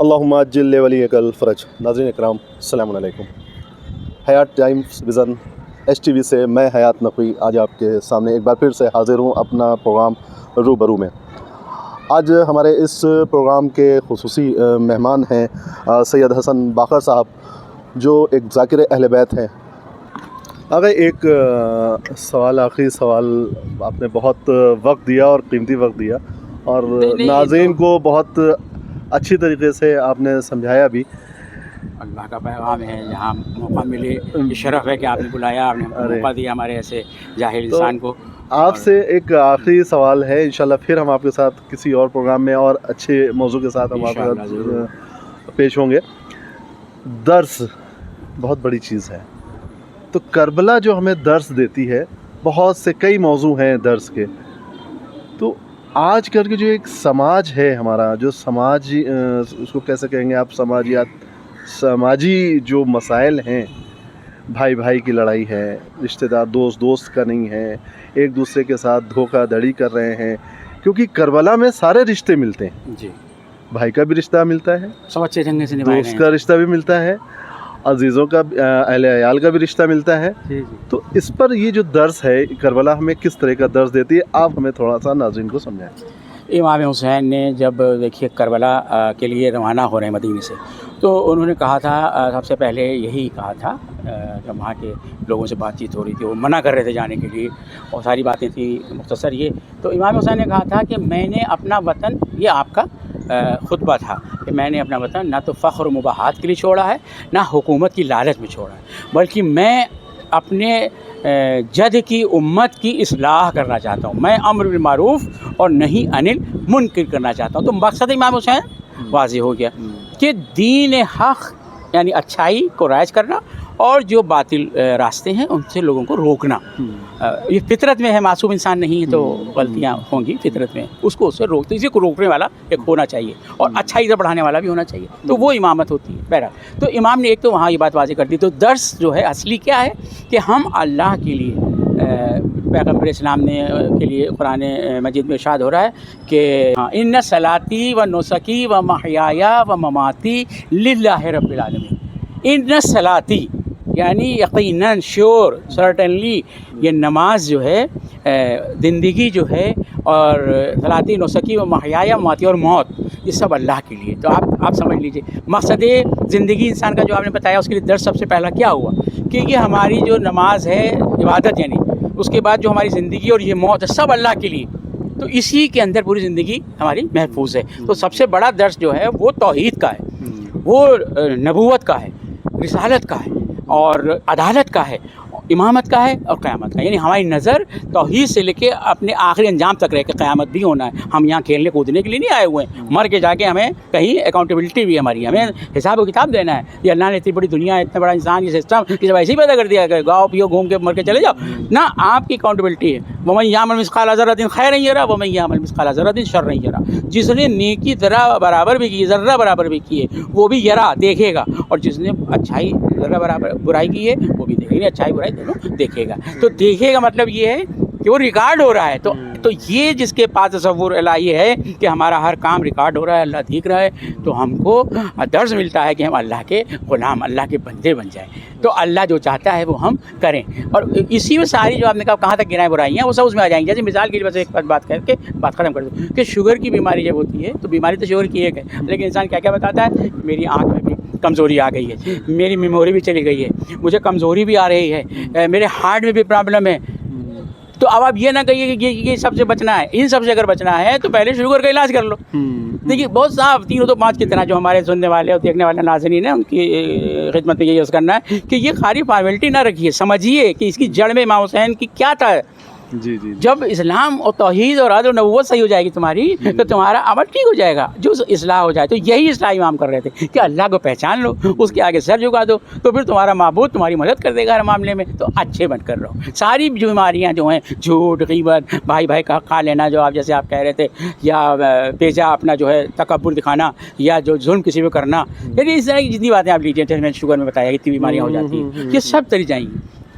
اللہم عجل ولیک الفرج۔ ناظرین اکرام السلام علیکم۔ حیات ٹائمز ویژن HTV سے میں حیات نقوی آج آپ کے سامنے ایک بار پھر سے حاضر ہوں اپنا پروگرام روبرو میں۔ آج ہمارے اس پروگرام کے خصوصی مہمان ہیں سید حسن باقر صاحب، جو ایک ذاکر اہل بیت ہیں۔ اگر ایک سوال، آخری سوال، آپ نے بہت وقت دیا اور قیمتی وقت دیا اور ناظرین کو بہت اچھی طریقے سے آپ نے سمجھایا بھی۔ اللہ کا پیغام ہے، جہاں موقع ملے، یہ شرف ہے کہ آپ نے بلایا، آپ نے موقع دیا ہمارے ایسے جاہل انسان کو۔ آپ سے ایک آخری سوال ہے، انشاءاللہ پھر ہم آپ کے ساتھ کسی اور پروگرام میں اور اچھے موضوع کے ساتھ ہم آپ کے ساتھ پیش ہوں گے۔ درس بہت بڑی چیز ہے، تو کربلا جو ہمیں درس دیتی ہے، بہت سے کئی موضوع ہیں درس کے، تو آج کل کے جو ایک سماج ہے ہمارا، جو سماجی اس کو کیسے کہیں گے آپ، سماجی جو مسائل ہیں، بھائی بھائی کی لڑائی ہے، رشتہ دار دوست کا نہیں ہے، ایک دوسرے کے ساتھ دھوکہ دھڑی کر رہے ہیں، کیونکہ کربلا میں سارے رشتے ملتے ہیں، جی، بھائی کا بھی رشتہ ملتا ہے، سب اچھے ڈھنگ سے نبھائے گئے ہیں، دوست کا رشتہ بھی ملتا ہے، عزیزوں کا، اہل عیال کا بھی رشتہ ملتا ہے۔ تو اس پر یہ جو درس ہے کربلا ہمیں کس طرح کا درس دیتی ہے، آپ ہمیں تھوڑا سا ناظرین کو سمجھائیں۔ امام حسین نے جب دیکھیے کربلا کے لیے روانہ ہو رہے ہیں مدینے سے، تو انہوں نے کہا تھا، سب سے پہلے یہی کہا تھا، جب وہاں کے لوگوں سے بات چیت ہو رہی تھی، وہ منع کر رہے تھے جانے کے لیے اور ساری باتیں تھیں مختصر یہ، تو امام حسین نے کہا تھا کہ میں نے اپنا وطن، یہ آپ کا خطبہ تھا کہ میں نے اپنا وطن نہ تو فخر و مباحات کے لیے چھوڑا ہے، نہ حکومت کی لالچ میں چھوڑا ہے، بلکہ میں اپنے جد کی امت کی اصلاح کرنا چاہتا ہوں، میں امر بالمعروف اور نہیں انل منکر کرنا چاہتا ہوں۔ تو مقصد امام حسین واضح ہو گیا کہ دین حق یعنی اچھائی کو رائج کرنا اور جو باطل راستے ہیں ان سے لوگوں کو روکنا۔ یہ فطرت میں ہے، معصوم انسان نہیں ہے تو غلطیاں ہوں گی فطرت میں، اس سے روکتے، اسی کو روکنے والا ایک ہونا چاہیے اور اچھائی سے بڑھانے والا بھی ہونا چاہیے، تو وہ امامت ہوتی ہے۔ بہرحال تو امام نے ایک تو وہاں یہ بات واضح کر دی۔ تو درس جو ہے اصلی کیا ہے کہ ہم اللہ کے لیے، پیغمبر اسلام نے کے لیے قرآن مجید میں ارشاد ہو رہا ہے کہ ان صلاتی و نسکی و محیایا و مماتی للہ رب العالمین۔ ان صلاتی یعنی یقیناً، شیور، سرٹنلی، یہ نماز جو ہے، زندگی جو ہے، اور صلاتی، نسکی و محیایا، مماتی اور موت، یہ سب اللہ کے لیے۔ تو آپ سمجھ لیجئے مقصد زندگی انسان کا جو آپ نے بتایا، اس کے لیے درس سب سے پہلا کیا ہوا کہ یہ ہماری جو نماز ہے، عبادت یعنی، اس کے بعد جو ہماری زندگی اور یہ موت ہے، سب اللہ کے لیے، تو اسی کے اندر پوری زندگی ہماری محفوظ ہے۔ تو سب سے بڑا درس جو ہے وہ توحید کا ہے، وہ نبوت کا ہے، رسالت کا ہے اور عدالت کا ہے، امامت کا ہے اور قیامت کا، یعنی ہماری نظر توحید سے لے کے اپنے آخری انجام تک رہے کہ قیامت بھی ہونا ہے۔ ہم یہاں کھیلنے کودنے کے لیے نہیں آئے ہوئے ہیں، مر کے جا کے ہمیں کہیں اکاؤنٹیبلٹی بھی ہماری، ہمیں حساب و کتاب دینا ہے۔ یہ اللہ نے اتنی بڑی دنیا، اتنا بڑا انسان، یہ سسٹم، یہ سب ایسے ہی پیدا کر دیا کہ گاؤ پیو، گھوم کے مر کے چلے جاؤ، نہ، آپ کی اکاؤنٹیبلٹی ہے۔ وَمَن يَعْمَلْ مِثْقَالَ ذَرَّةٍ خَيْرًا يَرَهُ وَمَن يَعْمَلْ مِثْقَالَ ذَرَّةٍ شَرًّا يَرَهُ۔ جس نے نیکی ذرہ برابر بھی کی، ذرہ برابر بھی کی ہے، وہ بھی یرا، دیکھے گا، اور جس نے اچھائی ذرہ برابر برائی کی ہے، وہ بھی دیکھے گا، اچھائی برائی دونوں دیکھے گا۔ تو دیکھے گا مطلب یہ ہے کہ وہ ریکارڈ ہو رہا ہے، تو یہ جس کے پاس تصور الہی ہے کہ ہمارا ہر کام ریکارڈ ہو رہا ہے، اللہ دیکھ رہا ہے، تو ہم کو درس ملتا ہے کہ ہم اللہ کے غلام، اللہ کے بندے بن جائیں، تو اللہ جو چاہتا ہے وہ ہم کریں، اور اسی میں ساری جو آپ نے کہاں تک گناہیں برائیاں وہ سب اس میں آ جائیں گی۔ جیسے مثال کے لیے بس ایک بات کر کے بات ختم کر دوں کہ شوگر کی بیماری جب ہوتی ہے، تو بیماری تو شوگر کی ایک ہے، لیکن انسان کیا کیا بتاتا ہے، میری آنکھ میں بھی کمزوری آ گئی ہے، میری میموری بھی چلی گئی ہے، مجھے کمزوری بھی آ رہی ہے، میرے ہارٹ میں بھی پرابلم ہے۔ تو اب آپ یہ نہ کہیے کہ یہ سب سے بچنا ہے، ان سب سے اگر بچنا ہے تو پہلے شوگر کا علاج کر لو۔ دیکھیے بہت صاف 3 تو 5 کی طرح جو ہمارے سننے والے اور دیکھنے والے ناظرین ہیں، ان کی خدمت میں یہ عرض کرنا ہے کہ یہ خالی فارمیلٹی نہ رکھیے، سمجھیے کہ اس کی جڑ میں امام حسین کی کیا تھا۔ جب اسلام اور توحید اور عدل و نبوت صحیح ہو جائے گی تمہاری، تو تمہارا عمل ٹھیک ہو جائے گا، جو اصلاح ہو جائے۔ تو یہی اصلاح امام کر رہے تھے کہ اللہ کو پہچان لو، اس کے آگے سر جھکا دو، تو پھر تمہارا معبود تمہاری مدد کر دے گا ہر معاملے میں۔ تو اچھے بن کر رہو۔ ساری بیماریاں جو ہیں، جھوٹ، غیبت، بھائی بھائی کا حق کھا لینا، جو آپ جیسے آپ کہہ رہے تھے، یا پیچا اپنا جو ہے تکبر دکھانا، یا جو ظلم کسی پہ کرنا، یعنی اس طرح کی جتنی باتیں آپ لیجیے، جیسے میں نے شوگر میں بتایا کتنی بیماریاں ہو جاتی ہیں، یہ سب تری جائیں گی۔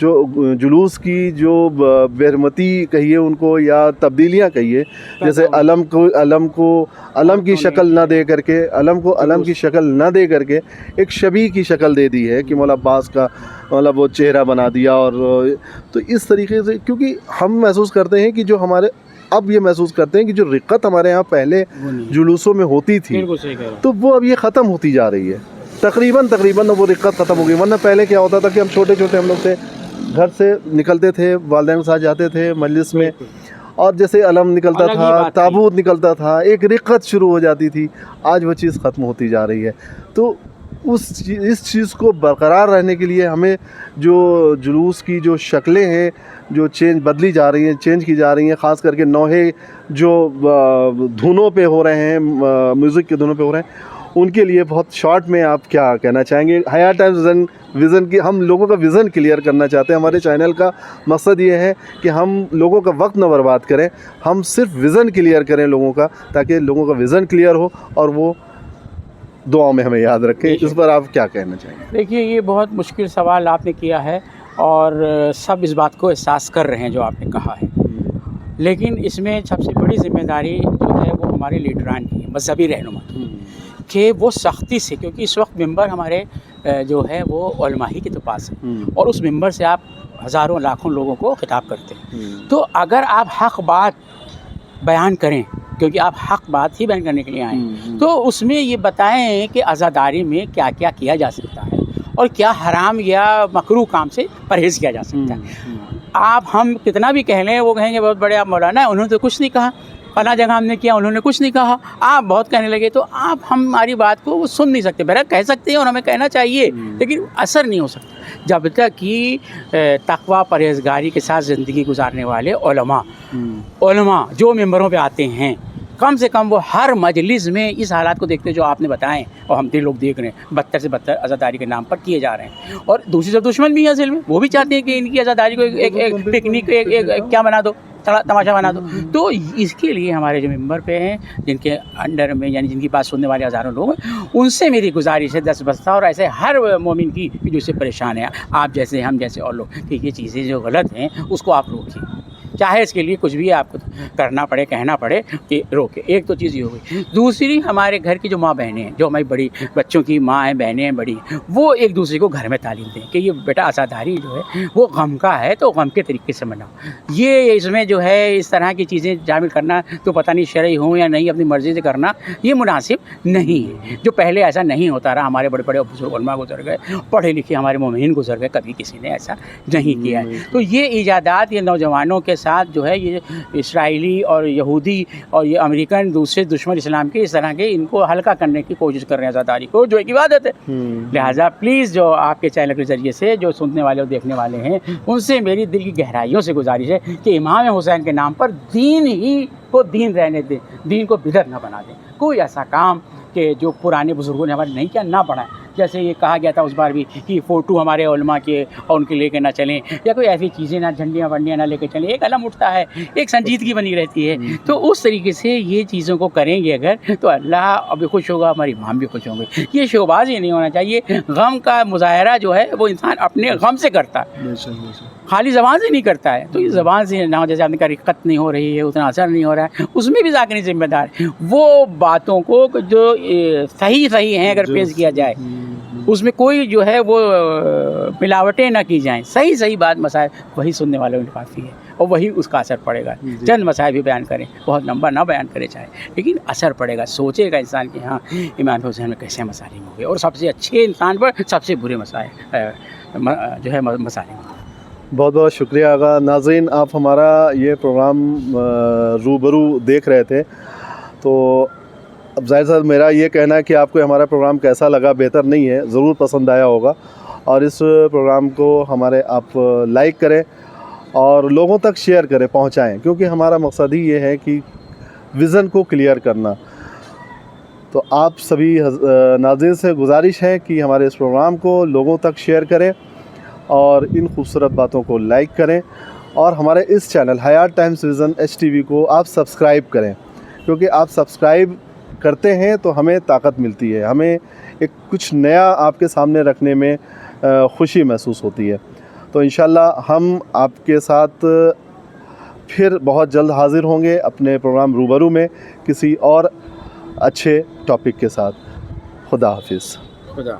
جو جلوس کی جو بےرحمتی کہیے ان کو یا تبدیلیاں کہیے، جیسے علم کی شکل نہ دے کر کے علم کی شکل نہ دے کر کے ایک شبیہ کی شکل دے دی ہے کہ مولا عباس کا مطلب وہ چہرہ بنا دیا. اور تو اس طریقے سے کیونکہ ہم محسوس کرتے ہیں کہ جو ہمارے اب یہ محسوس کرتے ہیں کہ جو رقت ہمارے یہاں پہلے جلوسوں میں ہوتی تھی تو وہ اب یہ ختم ہوتی جا رہی ہے. تقریباً وہ رقت ختم ہو گئی. ورنہ پہلے کیا ہوتا تھا کہ ہم چھوٹے ہم لوگ تھے، گھر سے نکلتے تھے، والدین کے ساتھ جاتے تے مجلس میں، اور جیسے علم نکلتا تھا، تابوت نکلتا تھا، ایک رقت شروع ہو جاتی تھی. آج وہ چیز ختم ہوتی جا رہی ہے. تو اس چیز کو برقرار رہنے کے لیے ہمیں جو جلوس کی جو شکلیں ہیں جو بدلی جا رہی ہیں، چینج کی جا رہی ہیں، خاص کر کے نوحے جو دھنوں پہ ہو رہے ہیں، میوزک کے دھنوں پہ ہو رہے ہیں، ان کے لیے بہت شارٹ میں آپ کیا کہنا چاہیں گے؟ حیات ٹائمز ویژن کی ہم لوگوں کا ویژن کلیئر کرنا چاہتے ہیں. ہمارے چینل کا مقصد یہ ہے کہ ہم لوگوں کا وقت نہ برباد کریں، ہم صرف ویژن کلیئر کریں لوگوں کا، تاکہ لوگوں کا ویژن کلیئر ہو اور وہ دعاؤں میں ہمیں یاد رکھیں. اس پر آپ کیا کہنا چاہیں گے؟ دیکھیے، یہ بہت مشکل سوال آپ نے کیا ہے، اور سب اس بات کو احساس کر رہے ہیں جو آپ نے کہا ہے. لیکن اس میں سب سے بڑی ذمہ داری جو ہے وہ ہمارے لیڈران کی ہے، مذہبی رہنما کی، کہ وہ سختی سے، کیونکہ اس وقت ممبر ہمارے جو ہے وہ علماء ہی کے پاس ہے، اور اس ممبر سے آپ ہزاروں لاکھوں لوگوں کو خطاب کرتے ہیں. تو اگر آپ حق بات بیان کریں، کیونکہ آپ حق بات ہی بیان کرنے کے لیے آئے ہیں، تو اس میں یہ بتائیں کہ عزاداری میں کیا کیا کیا جا سکتا ہے اور کیا حرام یا مکروہ کام سے پرہیز کیا جا سکتا ہے. آپ ہم کتنا بھی کہہ لیں، وہ کہیں گے بہت بڑے آپ مولانا ہیں، انہوں نے تو کچھ نہیں کہا، فلاں جگہ ہم نے کیا، انہوں نے کچھ نہیں کہا، آپ بہت کہنے لگے. تو آپ ہماری بات کو وہ سن نہیں سکتے. بہرحال کہہ سکتے ہیں اور ہمیں کہنا چاہیے، لیکن اثر نہیں ہو سکتا جب تک کہ تقویٰ پرہیزگاری کے ساتھ زندگی گزارنے والے علماء جو ممبروں پہ آتے ہیں، کم سے کم وہ ہر مجلس میں اس حالات کو دیکھتے جو آپ نے بتائیں، اور ہم لوگ دیکھ رہے ہیں بدتر سے بدتر عزاداری کے نام پر کیے جا رہے ہیں. اور دوسری طرف دشمن بھی ہے اصل میں، وہ بھی چاہتے ہیں کہ ان کی عزاداری کو ایک پکنک کیا بنا دو، تماشا بنا دو. تو اس کے لیے ہمارے جو ممبر پہ ہیں، جن کے انڈر میں یعنی جن کی بات سننے والے ہزاروں لوگ ہیں، ان سے میری گزارش ہے دست بستہ، اور ایسے ہر مومن کی جو اس سے پریشان ہے، آپ جیسے ہم جیسے اور لوگ، کہ یہ چیزیں جو غلط ہیں اس کو آپ روکیں، چاہے اس کے لیے کچھ بھی آپ کو کرنا پڑے، کہنا پڑے کہ روکے. ایک تو چیز یہ ہو گئی. دوسری، ہمارے گھر کی جو ماں بہنیں ہیں، جو ہماری بڑی بچوں کی ماں ہیں، بہنیں ہیں بڑی، وہ ایک دوسرے کو گھر میں تعلیم دیں کہ یہ بیٹا عزاداری جو ہے وہ غم کا ہے، تو غم کے طریقے سے مناؤ. یہ اس میں جو ہے اس طرح کی چیزیں شامل کرنا تو پتہ نہیں شرعی ہوں یا نہیں، اپنی مرضی سے کرنا یہ مناسب نہیں ہے. جو پہلے ایسا نہیں ہوتا رہا، ہمارے بڑے بڑے بزرگ علماء گزر گئے، پڑھے لکھے ہمارے مومنین گزر گئے، کبھی کسی نے ایسا نہیں کیا ہے. تو یہ ایجادات یہ نوجوانوں کے ساتھ جو ہے یہ اسرائیلی اور یہودی اور یہ امریکن دوسرے دشمن اسلام کے اس طرح کے ان کو ہلکا کرنے کی کوشش کر رہے ہیں عزاداری کو، جو ایک عبادت ہے. لہٰذا پلیز جو آپ کے چینل کے ذریعے سے جو سننے والے اور دیکھنے والے ہیں، ان سے میری دل کی گہرائیوں سے گزارش ہے کہ امام حسین کے نام پر دین ہی کو دین رہنے دیں، دین کو بدعت نہ بنا دیں. کوئی ایسا کام کہ جو پرانے بزرگوں نے ہمارے نہیں کیا نہ بڑھائیں. جیسے یہ کہا گیا تھا اس بار بھی کہ فوٹو ہمارے علماء کے اور ان کے لے کے نہ چلیں، یا کوئی ایسی چیزیں نہ جھنڈیاں ونڈیاں نہ لے کے چلیں. ایک علم اٹھتا ہے، ایک سنجیدگی بنی رہتی ہے. تو اس طریقے سے یہ چیزوں کو کریں گے اگر، تو اللہ بھی خوش ہوگا، ہماری امام بھی خوش ہوں گے. یہ شوباز ہی نہیں ہونا چاہیے. غم کا مظاہرہ جو ہے وہ انسان اپنے غم سے کرتا ہے، خالی زبان سے نہیں کرتا ہے. تو یہ زبان سے نہ ہو، جیسے آپ نے کہا رقت نہیں ہو رہی ہے، اتنا اثر نہیں ہو رہا ہے، اس میں بھی ذاکری ذمہ دار ہے. وہ باتوں کو جو صحیح ہیں اگر پیش کیا جائے، اس میں کوئی جو ہے وہ ملاوٹیں نہ کی جائیں، صحیح بات مسائل وہی سننے والوں میں کافی ہے، اور وہی اس کا اثر پڑے گا. چند مسائل بھی بیان کریں، بہت لمبا نہ بیان کرے چاہے، لیکن اثر پڑے گا. سوچے گا انسان کہ ہاں امام حسین میں کیسے مسائل ہوں گے، اور سب سے اچھے انسان پر سب سے برے مسائل جو ہے مسائل ہوں گے. بہت بہت شکریہ آغا. ناظرین، آپ ہمارا یہ پروگرام روبرو دیکھ رہے تھے، تو اب ظاہر صاحب میرا یہ کہنا ہے کہ آپ کو ہمارا پروگرام کیسا لگا بہتر نہیں ہے، ضرور پسند آیا ہوگا. اور اس پروگرام کو ہمارے آپ لائک کریں اور لوگوں تک شیئر کریں، پہنچائیں، کیونکہ ہمارا مقصد ہی یہ ہے کہ ویژن کو کلیئر کرنا. تو آپ سبھی ناظرین سے گزارش ہے کہ ہمارے اس پروگرام کو لوگوں تک شیئر کریں اور ان خوبصورت باتوں کو لائک کریں، اور ہمارے اس چینل حیات ٹائمز ویژن HTV کو آپ سبسکرائب کریں، کیونکہ آپ سبسکرائب کرتے ہیں تو ہمیں طاقت ملتی ہے، ہمیں ایک کچھ نیا آپ کے سامنے رکھنے میں خوشی محسوس ہوتی ہے. تو تو انشاءاللہ ہم آپ کے ساتھ پھر بہت جلد حاضر ہوں گے اپنے پروگرام روبرو میں کسی اور اچھے ٹاپک کے ساتھ. خدا حافظ. خدا